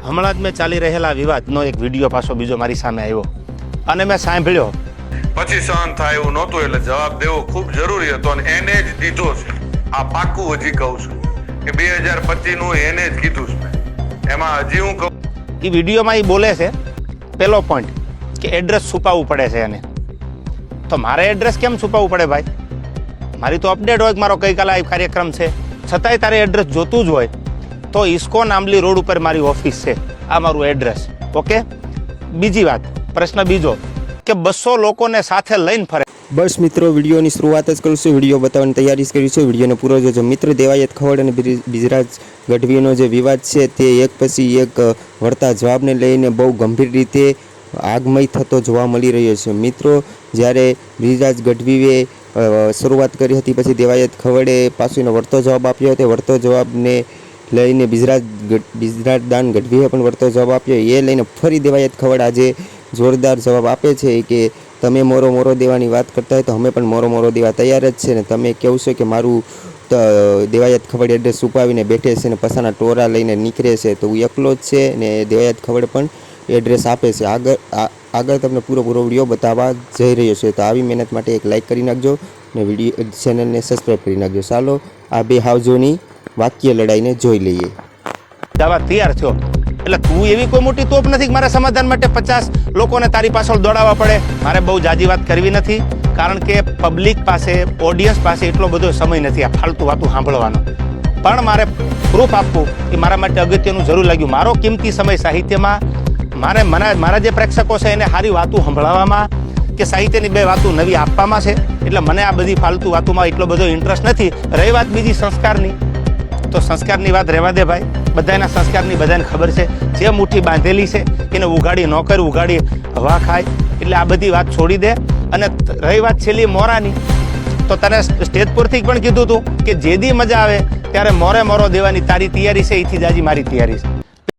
હમણાં જ મેં ચાલી રહેલા વિવાદનો એક વિડીયો પાછો બીજો મારી સામે આવ્યો અને મેં સાંભળ્યો પછી સહન થાય એવું નહોતું એટલે જવાબ દેવો ખૂબ જરૂરી હતો અને એને જ દીધો છે. આ પાક્કું હજી કહું છું કે 2025 નું એને જ કીધું છે. એમાં હજી હું કહું એ વિડીયોમાં એ બોલે છે પહેલો પોઈન્ટ કે એડ્રેસ છુપાવવું પડે છે એને. તો મારે એડ્રેસ કેમ છુપાવવું પડે ભાઈ? મારી તો અપડેટ હોય કે મારો ગઈકાલે આ કાર્યક્રમ છે, છતાંય તારે એડ્રેસ જોતું જ હોય તો ઇસ્કોન આંબલી રોડ ઉપર મારી ઓફિસ છે, આ મારું એડ્રેસ. ઓકે. બીજી વાત, પ્રશ્ન બીજો કે 200 લોકોને સાથે લઈને ફરે. બસ મિત્રો, વિડીયોની શરૂઆત જ કરું છું. વિડીયો બતાવવાની તૈયારી કરી છે. વિડીયોને પૂરો જોજો. મિત્ર, દેવાયત ખવડ અને બિજરાજ ગઢવીનો જે વિવાદ છે તે એક પછી એક વળતા જવાબને લઈને બહુ ગંભીર રીતે આગમય થતો જોવા મળી રહ્યો છે. મિત્રો, જ્યારે બિજરાજ ગઢવીએ શરૂઆત કરી હતી પછી દેવાયત ખવડે પાછો એનો વળતો જવાબ આપ્યો. તે વળતો જવાબને લઈને બિજરાજદાન ગઢવીએ પણ વળતો જવાબ આપ્યો. એ લઈને ફરી દેવાયત ખવડ આજે જોરદાર જવાબ આપે છે કે તમે મોરો દેવાની વાત કરતા હોય તો અમે પણ મોરો દેવા તૈયાર જ છે ને તમે કહો છો કે મારું દેવાયત ખવડ એડ્રેસ છુપાવીને બેઠે છે ને પસાના ટોરા લઈને નીકળે છે તો હું એકલો જ છે ને દેવાયત ખવડ પણ એડ્રેસ આપે છે. આગળ તમને પૂરો વિડીયો બતાવવા જઈ રહ્યો છે. તો આવી મહેનત માટે એક લાઇક કરી નાખજો ને વિડીયો ચેનલને સબસ્ક્રાઈબ કરી નાખજો. ચાલો આ બે હાવજોની વાક્ય લડાઈને જોઈ લઈએ. જવા તૈયાર થયો એટલે તું એવી કોઈ મોટી તોપ નથી કે મારા સમાધાન માટે 50 લોકોને તારી પાછળ દોડાવવા પડે. મારે બહુ જાજી વાત કરવી નથી કારણ કે પબ્લિક પાસે, ઓડિયન્સ પાસે એટલો બધો સમય નથી આ ફાલતુ વાતું સાંભળવાનો. પણ મારે પ્રૂફ આપવું એ મારા માટે અગત્યનું જરૂર લાગ્યું. મારો કિંમતી સમય સાહિત્યમાં મારા જે પ્રેક્ષકો છે એને સારી વાતું સંભળાવવામાં કે સાહિત્યની બે વાતું નવી આપવામાં છે. એટલે મને આ બધી ફાલતુ વાતોમાં એટલો બધો ઇન્ટરેસ્ટ નથી. રહી વાત બીજી સંસ્કારની, તો સંસ્કારની વાત રહેવા દે ભાઈ. બધાના સંસ્કારની બધાને ખબર છે. જે મુઠ્ઠી બાંધેલી છે એને ઉઘાડી ન કર, ઉઘાડી હવા ખાય. એટલે આ બધી વાત છોડી દે. અને રહી વાત છેલ્લી મોરાની, તો તને સ્ટેજ પરથી પણ કીધું હતું કે જે દી મજા આવે ત્યારે મોરો દેવાની તારી તૈયારી છે, એથી જ આજે મારી તૈયારી છે.